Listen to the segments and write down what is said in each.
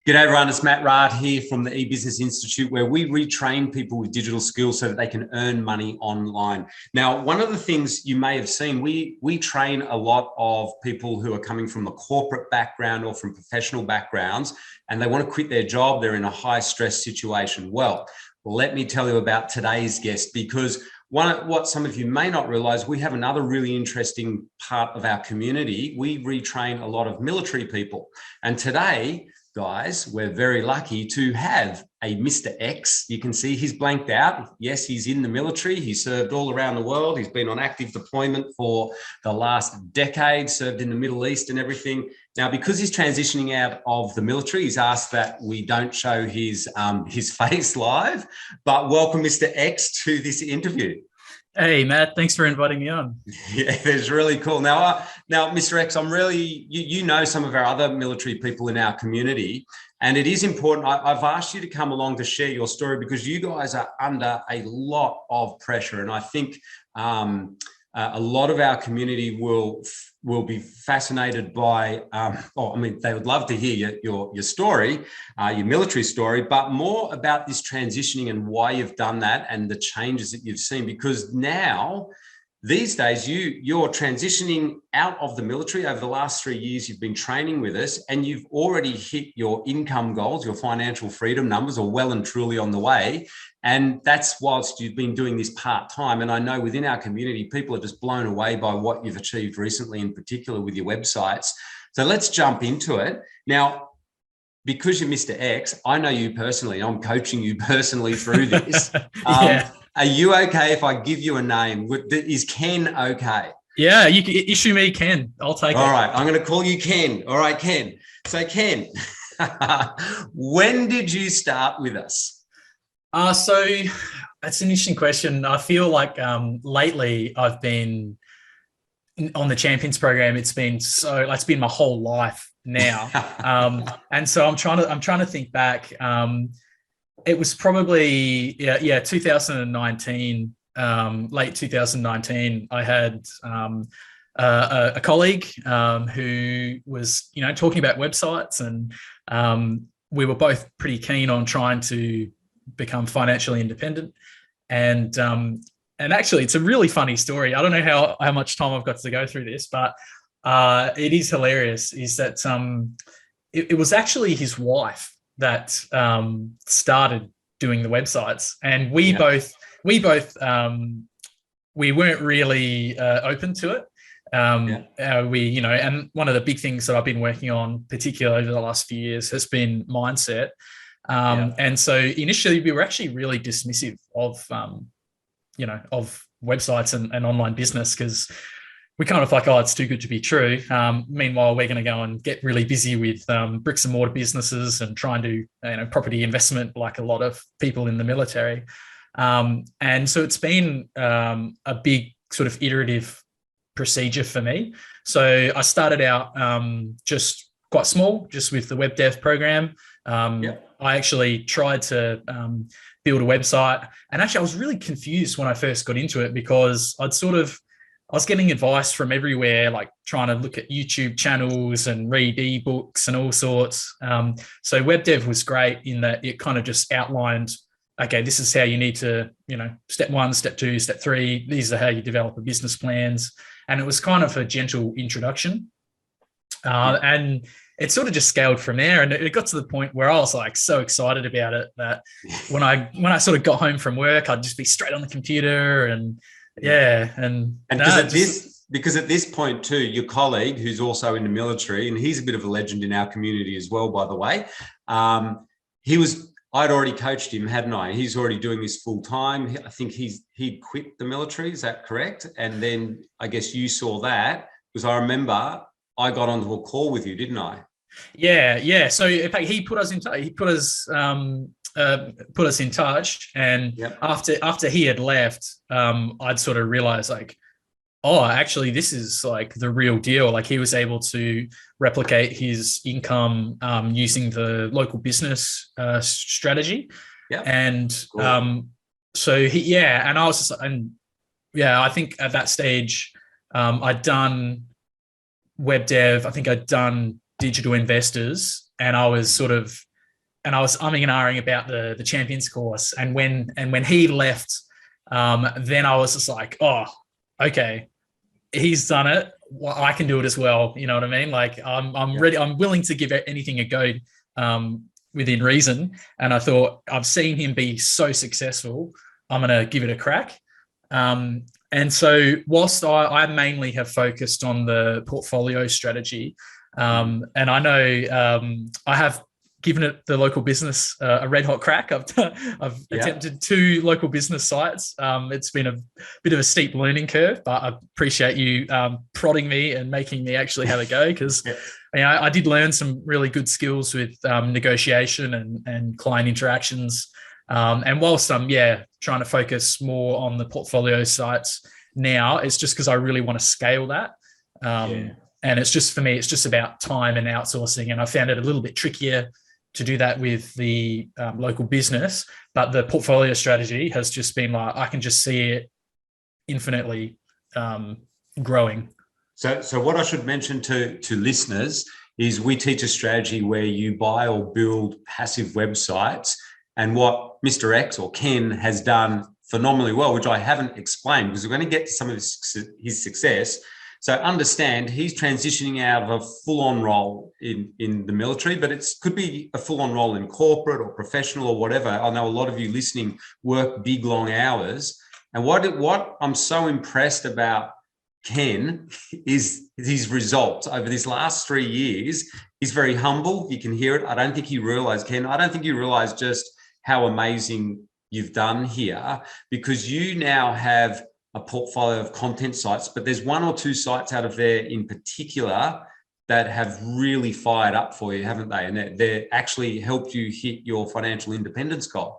G'day everyone, it's Matt Rard here from the eBusiness Institute, where we retrain people with digital skills so that they can earn money online. Now, one of the things you may have seen, we train a lot of people who are coming from a corporate background or from professional backgrounds, and they want to quit their job. They're in a high stress situation. Well, let me tell you about today's guest, because what some of you may not realize, we have another really interesting part of our community. We retrain a lot of military people. And today, guys, we're very lucky to have a Mr. X. You can see he's blanked out. Yes, he's in the military. He served all around the world. He's been on active deployment for the last decade, served in the Middle East and everything. Now, because he's transitioning out of the military, he's asked that we don't show his face live, but welcome Mr. X to this interview. Hey, Matt, thanks for inviting me on. Yeah, it's really cool. Now, Mr. X, I'm really, you know some of our other military people in our community, and it is important. I've asked you to come along to share your story because you guys are under a lot of pressure. And I think a lot of our community will be fascinated by, they would love to hear your story, your military story, but more about this transitioning and why you've done that and the changes that you've seen. Because now, these days, you're transitioning out of the military. Over the last 3 years, you've been training with us and you've already hit your income goals, your financial freedom numbers are well and truly on the way. And that's whilst you've been doing this part-time. And I know within our community, people are just blown away by what you've achieved recently, in particular with your websites. So let's jump into it. Now, because you're Mr. X, I know you personally, I'm coaching you personally through this. Yeah. Are you okay if I give you a name? Is Ken okay? Yeah, you can issue me Ken. I'll take it. All right, I'm going to call you Ken. All right, Ken. So Ken, when did you start with us? So that's an interesting question. I feel like lately I've been on the Champions program. It's been my whole life now. And so I'm trying to think back. It was probably 2019, late 2019. I had a colleague who was talking about websites, and we were both pretty keen on trying to become financially independent. And actually, it's a really funny story. I don't know how much time I've got to go through this, but it is hilarious. Is that it was actually his wife that started doing the websites, and we weren't really open to it. And one of the big things that I've been working on, particularly over the last few years, has been mindset. And so initially we were actually really dismissive of websites and online business, because we kind of like, oh, it's too good to be true. Meanwhile, we're going to go and get really busy with bricks and mortar businesses and try and do property investment like a lot of people in the military. And so it's been a big sort of iterative procedure for me. So I started out just quite small, just with the web dev program. I actually tried to build a website, and actually I was really confused when I first got into it, because I was getting advice from everywhere, like trying to look at YouTube channels and read ebooks and all sorts. So web dev was great in that it kind of just outlined, okay, this is how you need to, step 1, step 2, step 3. These are how you develop a business plans. And it was kind of a gentle introduction. And it sort of just scaled from there. And it got to the point where I was like so excited about it that when I sort of got home from work, I'd just be straight on the computer and because at this point too, your colleague, who's also in the military, and he's a bit of a legend in our community as well, by the way, I'd already coached him, hadn't I? He's already doing this full time. I think he'd quit the military. Is that correct? And then I guess you saw that, because I remember I got onto a call with you, didn't I? Yeah. So in fact, he put us in touch, and after he had left, I'd sort of realized, like, oh, actually, this is like the real deal. Like, he was able to replicate his income using the local business strategy. And cool. And I was just, I think at that stage, I'd done web dev. I think I'd done digital investors, and I was sort of and I was umming and ahhing about the champions course. And when he left, then I was just like, oh, okay, he's done it. Well, I can do it as well. You know what I mean? Like I'm ready. I'm willing to give anything a go, within reason. And I thought, I've seen him be so successful. I'm going to give it a crack. And so whilst I mainly have focused on the portfolio strategy, and I know I have given it the local business a red hot crack. I've attempted 2 local business sites. It's been a bit of a steep learning curve, but I appreciate you prodding me and making me actually have a go, because I did learn some really good skills with negotiation and client interactions. And whilst I'm trying to focus more on the portfolio sites now, it's just because I really want to scale that. And it's just, for me, it's just about time and outsourcing. And I found it a little bit trickier to do that with the local business, but the portfolio strategy has just been like, I can just see it infinitely growing. So what I should mention to listeners is we teach a strategy where you buy or build passive websites, and what Mr. X or Ken has done phenomenally well, which I haven't explained because we're going to get to some of his success. So understand, he's transitioning out of a full-on role in the military, but it could be a full-on role in corporate or professional or whatever. I know a lot of you listening work big, long hours. And what I'm so impressed about Ken is his results over this last 3 years. He's very humble. You can hear it. I don't think you realize, Ken, I don't think you realize just how amazing you've done here, because you now have a portfolio of content sites, but there's 1 or 2 sites out of there in particular that have really fired up for you, haven't they? And they actually helped you hit your financial independence goal.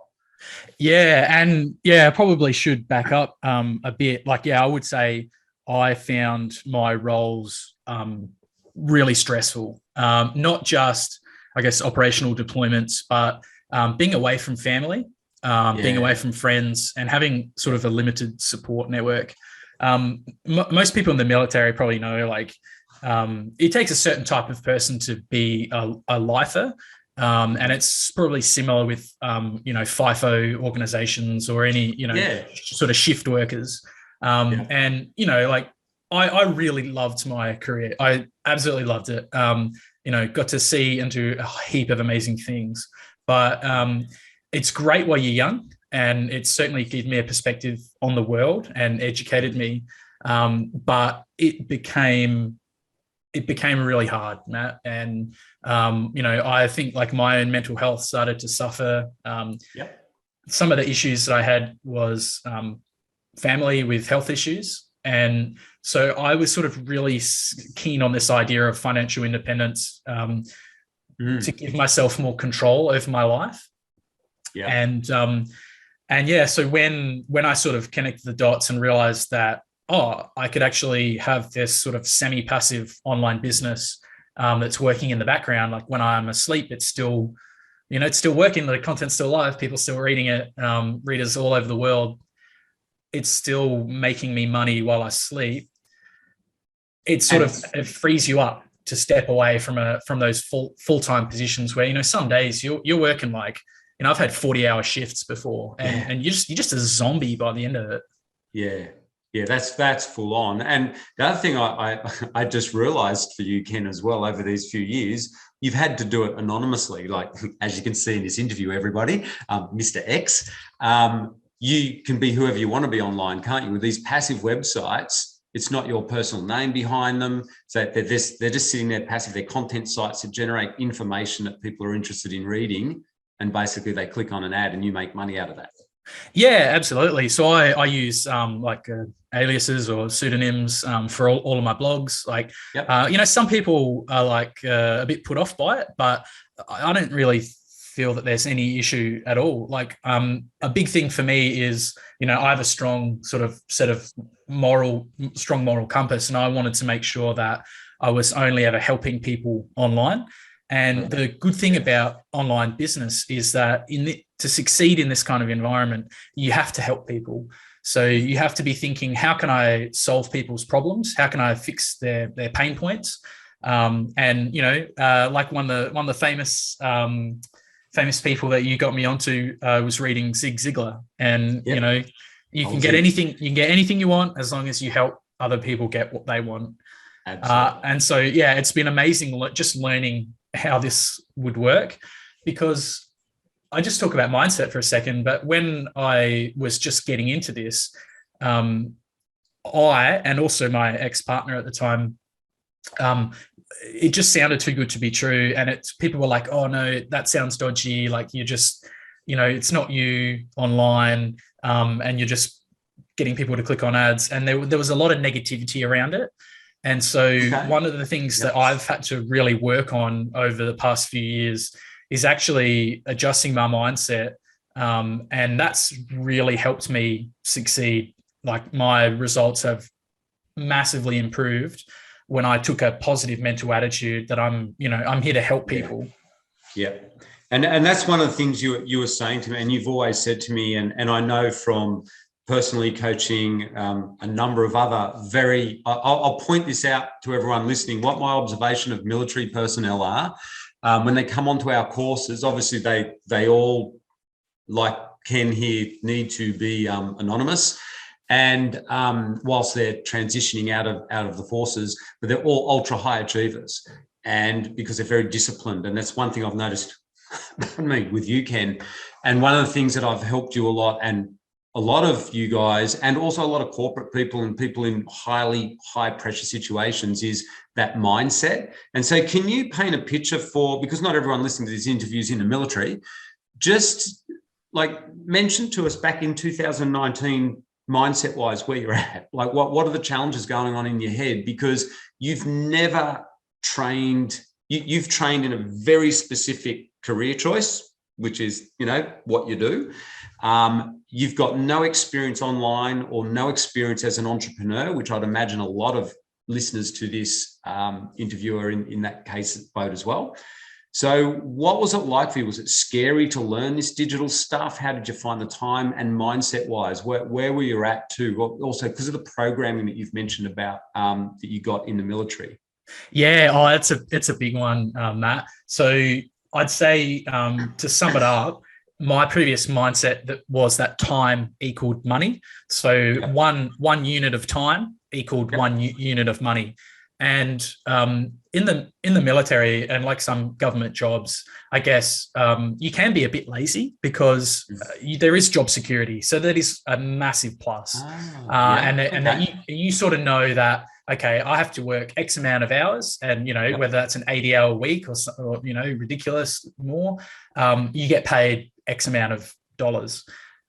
Yeah. And I probably should back up a bit. Like, I would say I found my roles really stressful. Not just, I guess, operational deployments, but being away from family. Being away from friends and having sort of a limited support network. Most people in the military probably know, like, it takes a certain type of person to be a lifer. And it's probably similar with, FIFO organizations or any, sort of shift workers. And, like, I really loved my career. I absolutely loved it. Got to see and do a heap of amazing things. But it's great while you're young, and it certainly gave me a perspective on the world and educated me. But it became really hard, Matt. And, I think, like, my own mental health started to suffer. Some of the issues that I had was family with health issues. And so I was sort of really keen on this idea of financial independence, to give myself more control over my life. So when I sort of connected the dots and realized that, I could actually have this sort of semi-passive online business that's working in the background. Like, when I'm asleep, it's still working. The content's still live. People still reading it. Readers all over the world. It's still making me money while I sleep. It frees you up to step away from those full-time positions where, some days you're working, like, I've had 40-hour shifts before, and you're just a zombie by the end of it. Yeah, that's full on. And the other thing I just realized for you, Ken, as well, over these few years, you've had to do it anonymously. Like, as you can see in this interview, everybody, Mr. X, you can be whoever you want to be online, can't you? With these passive websites, it's not your personal name behind them. So they're just sitting there passive. They're content sites that generate information that people are interested in reading. And basically they click on an ad and you make money out of that. Yeah, absolutely. So I use aliases or pseudonyms for all of my blogs. Like, some people are like a bit put off by it, but I don't really feel that there's any issue at all. Like, a big thing for me is, I have a strong sort of set of strong moral compass, and I wanted to make sure that I was only ever helping people online. And the good thing about online business is that to succeed in this kind of environment, you have to help people. So you have to be thinking, how can I solve people's problems? How can I fix their pain points? Like one of the famous famous people that you got me onto was reading Zig Ziglar, and Yep. you know, you can get anything you want as long as you help other people get what they want. And so, yeah, it's been amazing just learning how this would work, because I just talk about mindset for a second. But when I was just getting into this, I, and also my ex-partner at the time, it just sounded too good to be true. And people were like, oh no, that sounds dodgy. Like, you're just, it's not you online, and you're just getting people to click on ads. And there was a lot of negativity around it. And so one of the things that I've had to really work on over the past few years is actually adjusting my mindset. And that's really helped me succeed. Like, my results have massively improved when I took a positive mental attitude that I'm here to help people. Yeah. And that's one of the things you were saying to me, and you've always said to me, and I know from personally coaching a number of other I'll point this out to everyone listening, what my observation of military personnel are. When they come onto our courses, obviously they all, like Ken here, need to be anonymous. And whilst they're transitioning out of the forces, but they're all ultra high achievers, and because they're very disciplined. And that's one thing I've noticed with you, Ken. And one of the things that I've helped you a lot, and a lot of you guys, and also a lot of corporate people and people in high pressure situations, is that mindset. And so can you paint a picture because not everyone listening to these interviews in the military, just like mention to us back in 2019, mindset wise, where you're at, like what are the challenges going on in your head? Because you've never trained, you've trained in a very specific career choice, which is, what you do. You've got no experience online or no experience as an entrepreneur, which I'd imagine a lot of listeners to this interview are in that case boat as well. So what was it like for you? Was it scary to learn this digital stuff? How did you find the time? And mindset wise, where were you at too? Also, because of the programming that you've mentioned about that you got in the military. Yeah, it's a big one, Matt. So I'd say, to sum it up, my previous mindset was that time equaled money. So one unit of time equaled one unit of money. And in the military, and like some government jobs, I guess you can be a bit lazy, because there is job security. So that is a massive plus. And that you sort of know that, okay, I have to work X amount of hours, and whether that's an 80-hour week or ridiculous more, you get paid X amount of dollars.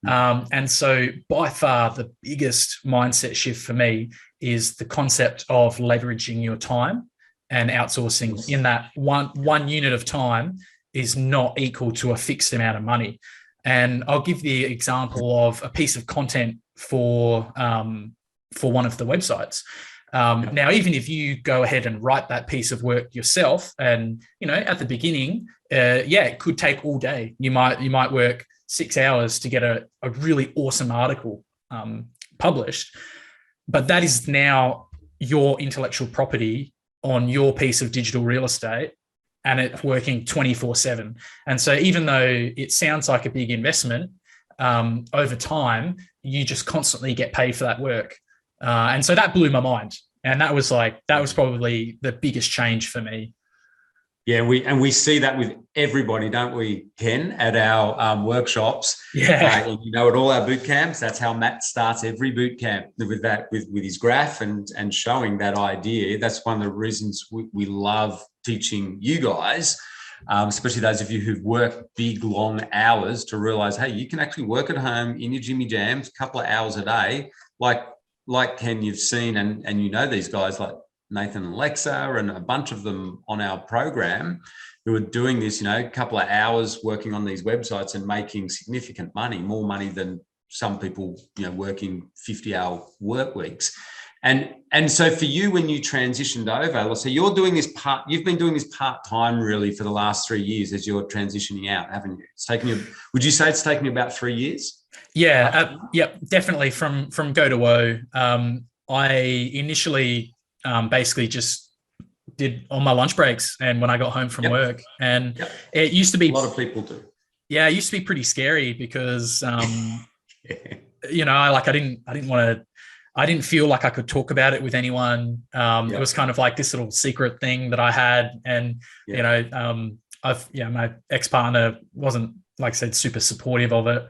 And so by far the biggest mindset shift for me is the concept of leveraging your time and outsourcing, in that one unit of time is not equal to a fixed amount of money. And I'll give the example of a piece of content for one of the websites. Now, even if you go ahead and write that piece of work yourself, and at the beginning, it could take all day. You might work 6 hours to get a really awesome article published, but that is now your intellectual property on your piece of digital real estate, and it's working 24/7. And so even though it sounds like a big investment, over time, you just constantly get paid for that work. And so that blew my mind. And that was probably the biggest change for me. Yeah, we see that with everybody, don't we, Ken, at our workshops? Yeah. At all our boot camps, that's how Matt starts every boot camp, with his graph and showing that idea. That's one of the reasons we love teaching you guys, especially those of you who've worked big, long hours, to realize, hey, you can actually work at home in your Jimmy Jams, a couple of hours a day, like Ken, you've seen, and these guys like Nathan and Alexa and a bunch of them on our program who are doing this, a couple of hours working on these websites and making significant money, more money than some people, working 50-hour work weeks. And so for you, when you transitioned over, let's say you've been doing this part-time really for the last 3 years as you're transitioning out, haven't you? Would you say it's taken you about 3 years? Yeah, definitely from go to woe. I initially basically just did on my lunch breaks and when I got home from work. And it used to be a lot of people do. Yeah, it used to be pretty scary because, you know, like I didn't feel like I could talk about it with anyone. It was kind of like this little secret thing that I had. And, you know, my ex-partner wasn't, like I said, super supportive of it.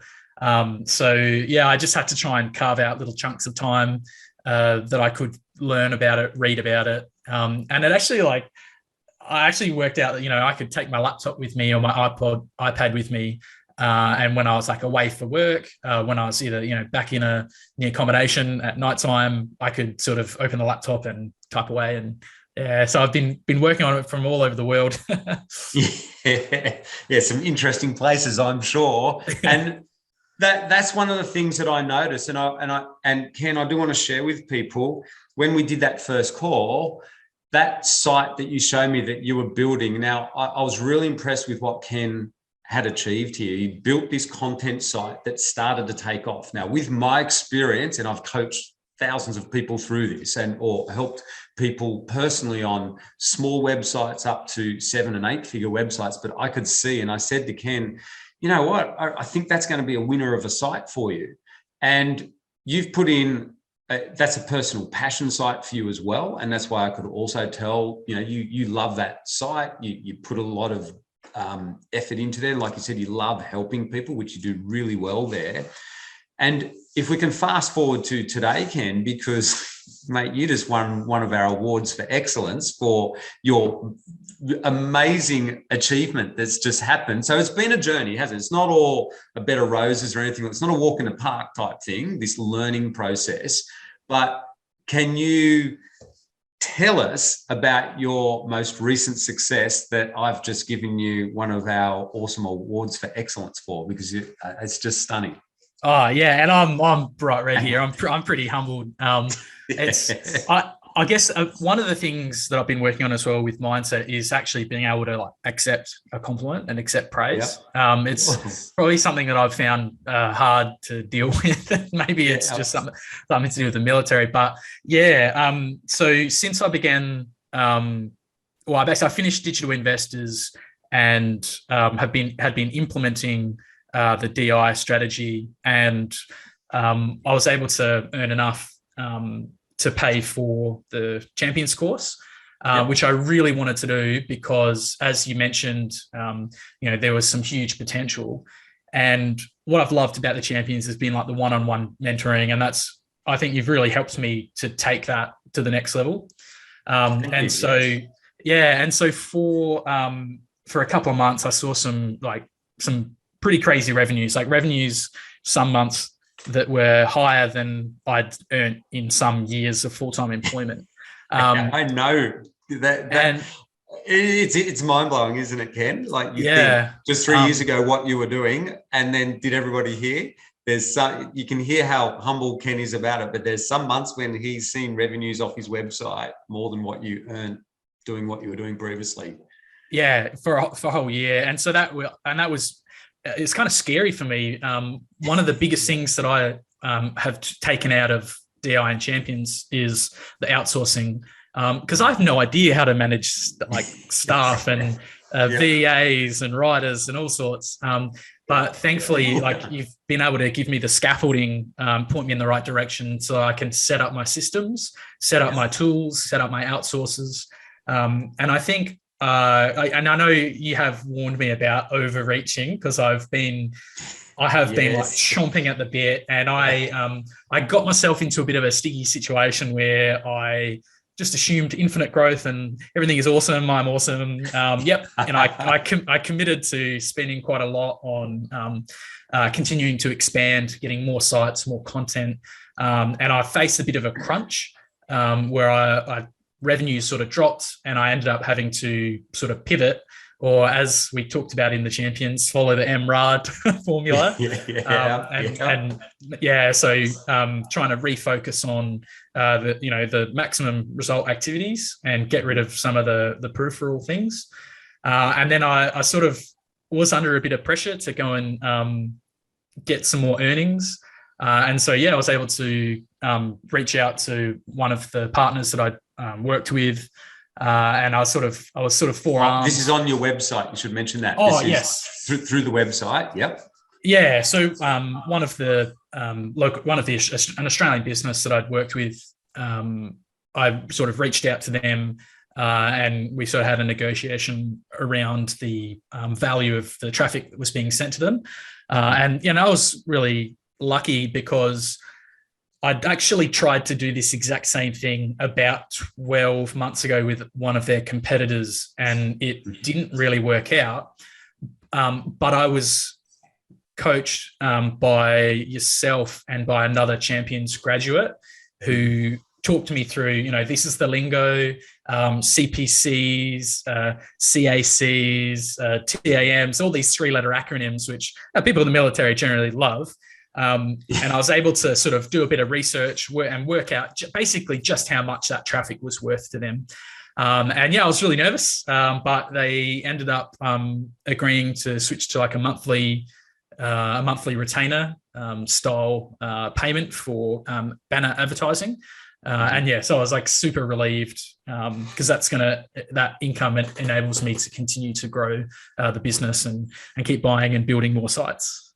So yeah, I just had to try and carve out little chunks of time that I could learn about it, read about it. And it actually I actually worked out that, you know, I could take my laptop with me or my iPad with me. And when I was like away for work, when I was either, you know, back in the accommodation at nighttime, I could sort of open the laptop and type away. And yeah, so I've been working on it from all over the world. Yeah, some interesting places, I'm sure. And that's one of the things that I noticed. And Ken, I do want to share with people, when we did that first call, that site that you showed me that you were building. Now, I was really impressed with what Ken had achieved here. He built this content site that started to take off. Now, with my experience, and I've coached thousands of people through this or helped people personally on small websites up to 7 and 8 figure websites, but I could see, and I said to Ken, you know what, I think that's going to be a winner of a site for you. And you've put in, that's a personal passion site for you as well. And that's why I could also tell, you know, you love that site. You put a lot of effort into there. Like you said, you love helping people, which you do really well there. And if we can fast forward to today, Ken, because mate, you just won one of our awards for excellence for your amazing achievement that's just happened. So it's been a journey, hasn't it? It's not all a bed of roses or anything. It's not a walk in the park type thing, this learning process. But can you tell us about your most recent success that I've just given you one of our awesome awards for excellence for, because it's just stunning. Oh yeah, and I'm bright red here. I'm pretty humbled. It's I guess one of the things that I've been working on as well with mindset is actually being able to like accept a compliment and accept praise. Yep. It's probably something that I've found hard to deal with. Maybe it's just something to do with the military, but yeah. So since I began, I finished Digital Investors and had been implementing the DI strategy, and I was able to earn enough to pay for the Champions course, which I really wanted to do because, as you mentioned, you know, there was some huge potential. And what I've loved about the Champions has been like the one-on-one mentoring, and I think you've really helped me to take that to the next level. And so for a couple of months, I saw some pretty crazy revenues some months that were higher than I'd earned in some years of full-time employment. I know that and it's mind-blowing, isn't it, Ken? Like you think just 3 years ago what you were doing, and then did everybody hear? You can hear how humble Ken is about it, but there's some months when he's seen revenues off his website more than what you earned doing what you were doing previously. Yeah, for a whole year. And so that was it's kind of scary for me. One of the biggest things that I have taken out of DI and Champions is the outsourcing, because I have no idea how to manage like staff and VAs and writers and all sorts. But thankfully, like you've been able to give me the scaffolding, point me in the right direction so I can set up my systems, set up my tools, set up my outsources. And I think I know you have warned me about overreaching because I have been like chomping at the bit, and I got myself into a bit of a sticky situation where I just assumed infinite growth and everything is awesome. I'm awesome. And I committed to spending quite a lot on continuing to expand, getting more sites, more content, and I faced a bit of a crunch where I revenues sort of dropped, and I ended up having to sort of pivot, or as we talked about in the Champions, follow the MRAD formula. So trying to refocus on the maximum result activities and get rid of some of the peripheral things. And then I sort of was under a bit of pressure to go and get some more earnings. And so, I was able to reach out to one of the partners that I worked with, and I was sort of forearmed. This is on your website. You should mention that. Oh, this is yes, through the website. Yep. Yeah. So one of the an Australian business that I'd worked with, I sort of reached out to them, and we sort of had a negotiation around the value of the traffic that was being sent to them. And I was really lucky because I'd actually tried to do this exact same thing about 12 months ago with one of their competitors, and it didn't really work out. But I was coached by yourself and by another Champions graduate who talked me through, this is the lingo, CPCs, CACs, TAMs, all these three-letter acronyms, which people in the military generally love. And I was able to sort of do a bit of research and work out basically just how much that traffic was worth to them. And I was really nervous, but they ended up agreeing to switch to like a monthly retainer style payment for banner advertising. So I was like super relieved because that income enables me to continue to grow the business and keep buying and building more sites.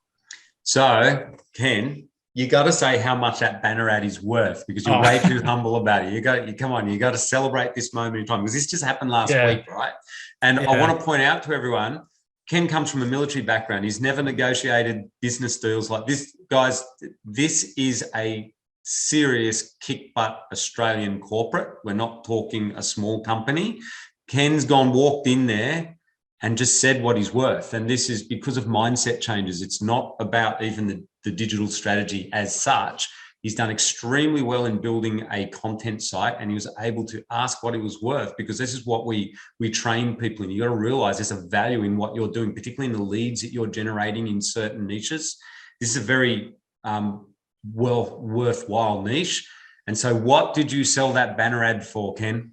So, Ken, you got to say how much that banner ad is worth because you're way too humble about it. You got to celebrate this moment in time because this just happened last week, right? And I want to point out to everyone, Ken comes from a military background. He's never negotiated business deals like this. Guys, this is a serious kick-butt Australian corporate. We're not talking a small company. Ken's walked in there and just said what he's worth. And this is because of mindset changes. It's not about even the digital strategy as such. He's done extremely well in building a content site, and he was able to ask what it was worth because this is what we train people in. You got to realize there's a value in what you're doing, particularly in the leads that you're generating in certain niches. This is a very worthwhile niche. And so what did you sell that banner ad for, Ken?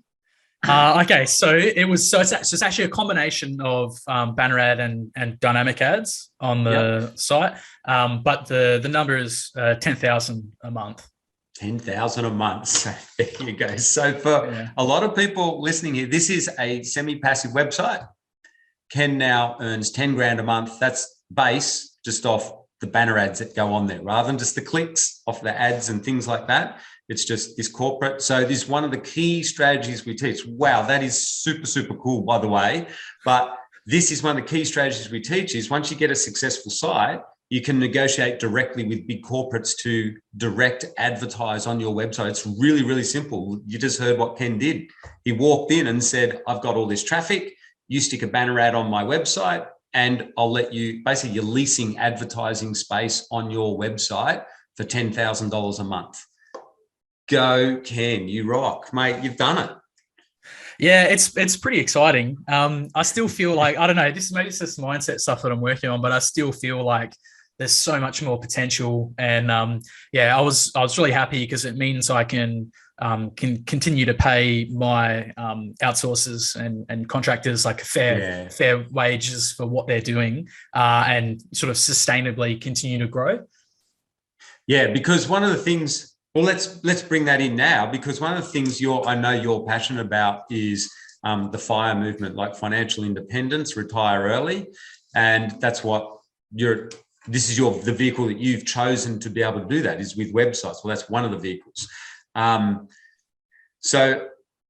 Okay, so it's actually a combination of banner ad and dynamic ads on the site, but the number is 10,000 a month. 10,000 a month. So there you go. So for a lot of people listening here, this is a semi-passive website. Ken now earns 10 grand a month. That's base just off the banner ads that go on there, rather than just the clicks off the ads and things like that. It's just this corporate. So this is one of the key strategies we teach. Wow, that is super, super cool, by the way. But this is one of the key strategies we teach is once you get a successful site, you can negotiate directly with big corporates to direct advertise on your website. It's really, really simple. You just heard what Ken did. He walked in and said, I've got all this traffic. You stick a banner ad on my website and I'll let you, basically you're leasing advertising space on your website for $10,000 a month. Go, Ken, you rock, mate. You've done it. Yeah, it's pretty exciting. I still feel like, I don't know, maybe it's just mindset stuff that I'm working on, but I still feel like there's so much more potential. And I was really happy because it means I can continue to pay my outsourcers and contractors like fair wages for what they're doing and sort of sustainably continue to grow. Yeah, because one of the things, well, let's bring that in now, because one of the things I know you're passionate about is the FIRE movement, like financial independence, retire early, and that's what the vehicle that you've chosen to be able to do that is with websites. Well, that's one of the vehicles. So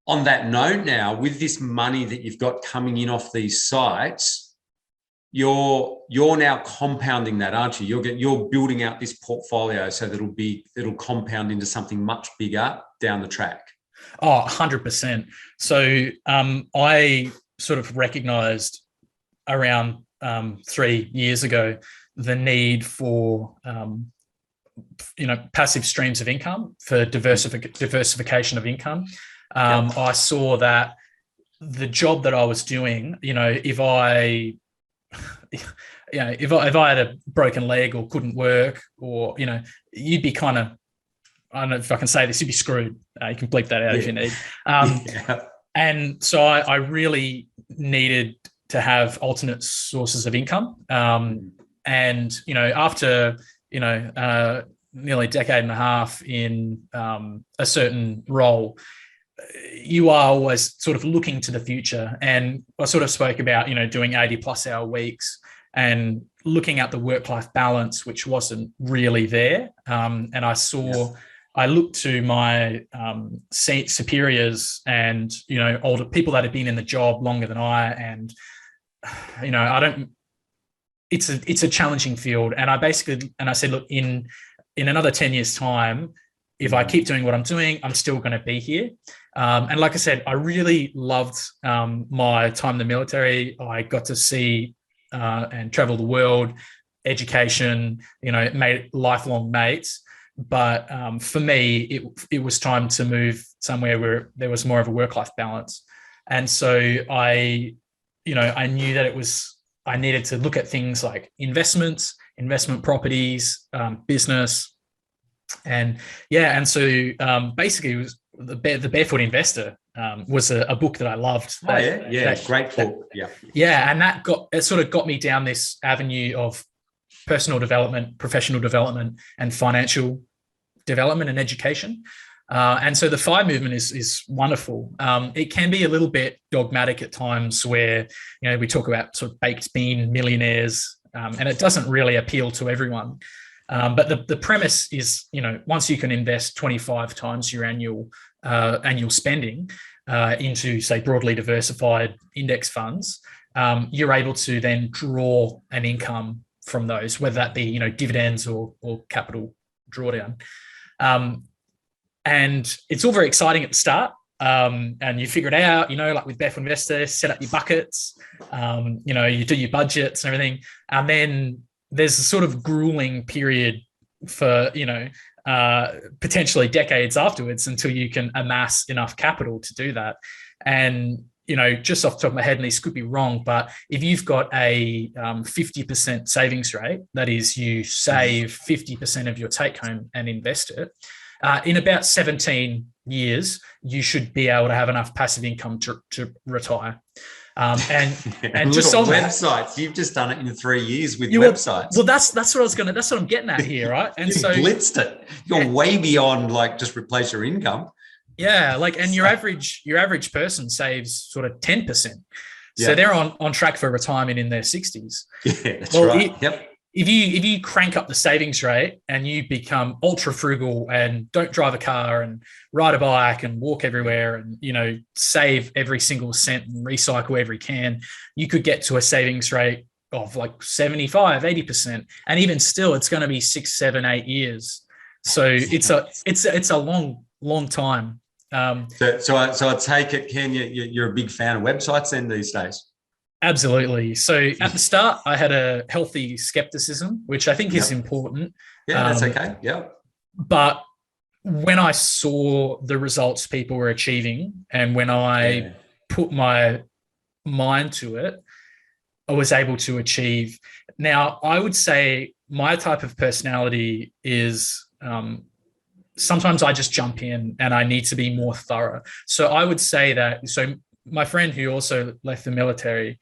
on that note, now with this money that you've got coming in off these sites, you're now compounding that, aren't you? You're building out this portfolio so that it'll compound into something much bigger down the track. Oh, 100%. So I sort of recognized around 3 years ago the need for passive streams of income, for diversification of income. I saw that the job that I was doing, if I had a broken leg or couldn't work, or you'd be kind of, I don't know if I can say this, you'd be screwed. You can bleep that out if you need. And so I really needed to have alternate sources of income. And after nearly a decade and a half in a certain role, you are always sort of looking to the future. And I sort of spoke about, doing 80+ hour weeks and looking at the work-life balance, which wasn't really there. And I looked to my superiors and, older people that had been in the job longer than I, and, it's a challenging field. And I said, look, in another 10 years time, if I keep doing what I'm doing, I'm still going to be here. And like I said, I really loved my time in the military. I got to see and travel the world, education, made lifelong mates. But for me, it was time to move somewhere where there was more of a work-life balance. And so I knew that I needed to look at things like investments, investment properties, business. And so basically it was the Barefoot Investor was a book that I loved. Great book. And it sort of got me down this avenue of personal development, professional development, and financial development and education. And so the FIRE movement is wonderful. It can be a little bit dogmatic at times where, we talk about sort of baked bean millionaires, and it doesn't really appeal to everyone. But the premise is, once you can invest 25 times your annual spending into, say, broadly diversified index funds, you're able to then draw an income from those, whether that be, dividends or capital drawdown. And it's all very exciting at the start. And you figure it out, like with Barefoot Investor, set up your buckets, you do your budgets and everything. And then there's a sort of grueling period for, potentially decades afterwards until you can amass enough capital to do that. And, just off the top of my head, and this could be wrong, but if you've got a 50% savings rate, that is, you save 50% of your take home and invest it, in about 17 years, you should be able to have enough passive income to retire. And just on websites, you've just done it in 3 years with websites. Well, that's what I'm getting at here, right? And you blitzed it. You're way beyond just replace your income. Yeah, and your average person saves sort of 10%. So they're on track for retirement in their 60s. Yeah, that's right. If you crank up the savings rate and you become ultra frugal and don't drive a car and ride a bike and walk everywhere and, save every single cent and recycle every can, you could get to a savings rate of 75, 80%. And even still, it's going to be 6, 7, 8 years. So it's a long time. So I take it, Ken, you're a big fan of websites then these days? Absolutely. So at the start, I had a healthy skepticism, which I think is important. Yeah, that's okay. Yeah. But when I saw the results people were achieving, and when I put my mind to it, I was able to achieve. Now, I would say my type of personality is sometimes I just jump in and I need to be more thorough. So I would say that, my friend who also left the military,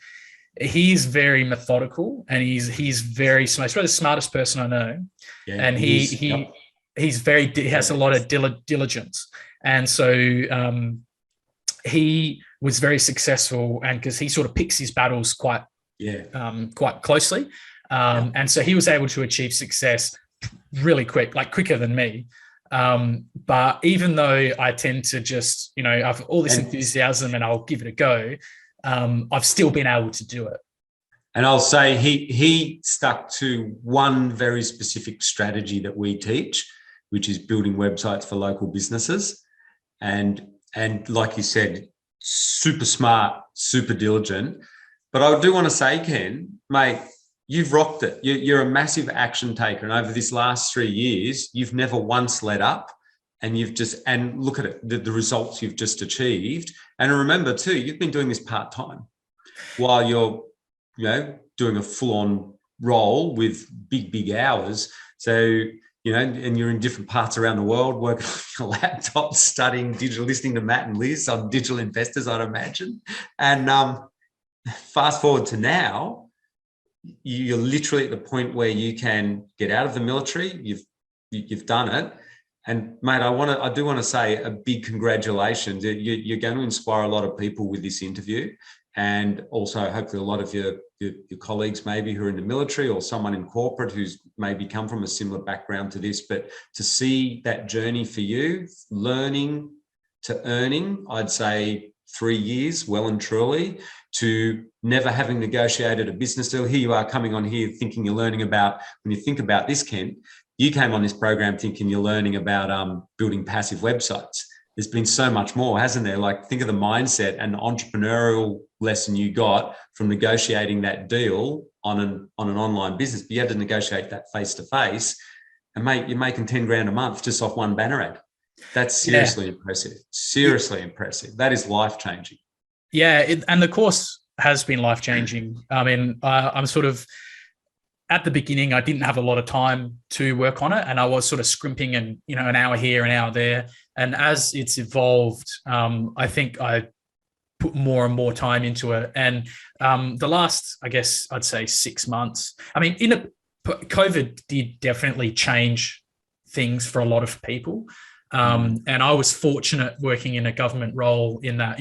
he's very methodical and he's very smart. He's probably the smartest person I know. Yeah, and he has a lot of diligence. And so he was very successful, and because he sort of picks his battles quite closely. And so he was able to achieve success really quick, quicker than me. But even though I tend to just, I've all this enthusiasm and I'll give it a go, I've still been able to do it. And I'll say he stuck to one very specific strategy that we teach, which is building websites for local businesses. And like you said, super smart, super diligent. But I do want to say, Ken, mate, you've rocked it. You're a massive action taker. And over this last 3 years, you've never once let up. And and look at it, the results you've just achieved. And remember too, you've been doing this part-time while you're, doing a full-on role with big hours. So, and you're in different parts around the world, working on your laptop, studying digital, listening to Matt and Liz on digital investors, I'd imagine. And fast forward to now, you're literally at the point where you can get out of the military. You've done it. And mate, I do want to say a big congratulations. You're going to inspire a lot of people with this interview, and also hopefully a lot of your colleagues maybe who are in the military or someone in corporate who's maybe come from a similar background to this. But to see that journey for you, learning to earning, I'd say 3 years, well and truly, to never having negotiated a business deal. Here you are coming on here thinking you're learning about, when you think about this, Ken, you came on this program thinking you're learning about building passive websites. There's been so much more, hasn't there? Like, think of the mindset and the entrepreneurial lesson you got from negotiating that deal on an online business. But you had to negotiate that face to face, and mate, you're making 10 grand a month just off one banner ad. That's seriously impressive. Seriously impressive. That is life changing. Yeah, and the course has been life changing. I mean, I'm sort of, at the beginning, I didn't have a lot of time to work on it, and I was sort of scrimping and, an hour here, an hour there. And as it's evolved, I think I put more and more time into it. And the last, I guess I'd say 6 months, I mean, COVID did definitely change things for a lot of people. And I was fortunate working in a government role in that,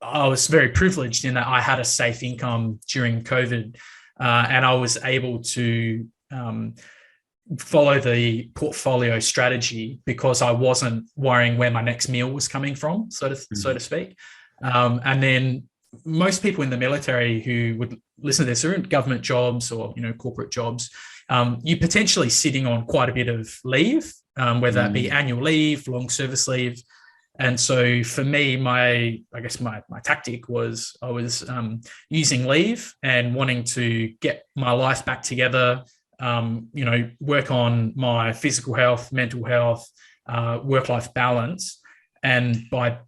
I was very privileged in that I had a safe income during COVID, and I was able to follow the portfolio strategy because I wasn't worrying where my next meal was coming from, so to speak. And then most people in the military who would listen to this are in government jobs or corporate jobs. You're potentially sitting on quite a bit of leave, whether that be annual leave, long service leave. And so for me, my tactic was I was using leave and wanting to get my life back together, work on my physical health, mental health, work-life balance. And by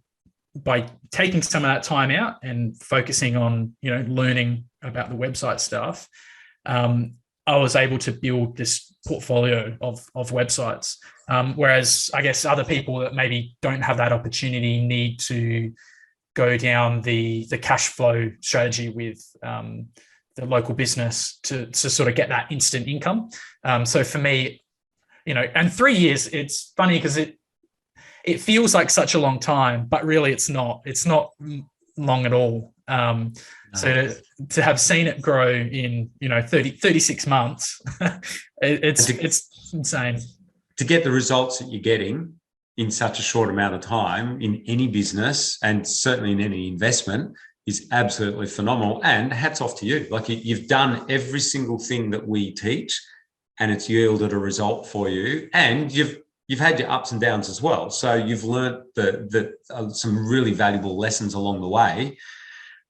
taking some of that time out and focusing on, learning about the website stuff, I was able to build this portfolio of websites. Whereas I guess other people that maybe don't have that opportunity need to go down the cash flow strategy with the local business to sort of get that instant income. So for me, and 3 years, it's funny because it feels like such a long time, but really it's not long at all. So to have seen it grow in 36 months, it's insane. To get the results that you're getting in such a short amount of time in any business, and certainly in any investment, is absolutely phenomenal. And hats off to you. Like, you've done every single thing that we teach, and it's yielded a result for you. And you've had your ups and downs as well. So you've learned some really valuable lessons along the way.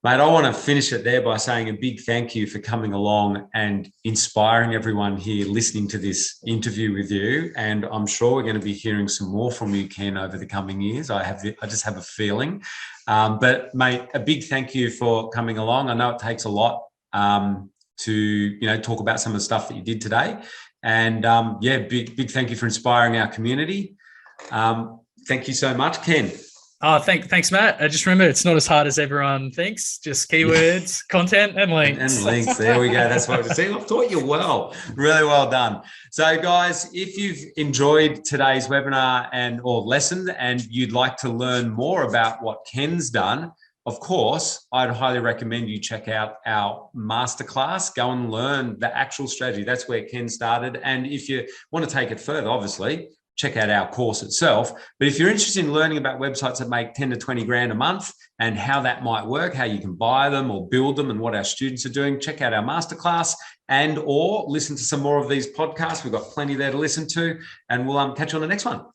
Mate, I want to finish it there by saying a big thank you for coming along and inspiring everyone here listening to this interview with you. And I'm sure we're going to be hearing some more from you, Ken, over the coming years. I just have a feeling. But mate, a big thank you for coming along. I know it takes a lot to talk about some of the stuff that you did today. And big thank you for inspiring our community. Thank you so much, Ken. Thanks, Matt. Just remember, it's not as hard as everyone thinks. Just keywords, content, and links. And links. There we go. That's what we're seeing. I've taught you well. Really well done. So, guys, if you've enjoyed today's webinar or lesson and you'd like to learn more about what Ken's done, of course, I'd highly recommend you check out our masterclass. Go and learn the actual strategy. That's where Ken started. And if you want to take it further, obviously, check out our course itself. But if you're interested in learning about websites that make 10 to 20 grand a month and how that might work, how you can buy them or build them and what our students are doing, check out our masterclass or listen to some more of these podcasts. We've got plenty there to listen to, and we'll catch you on the next one.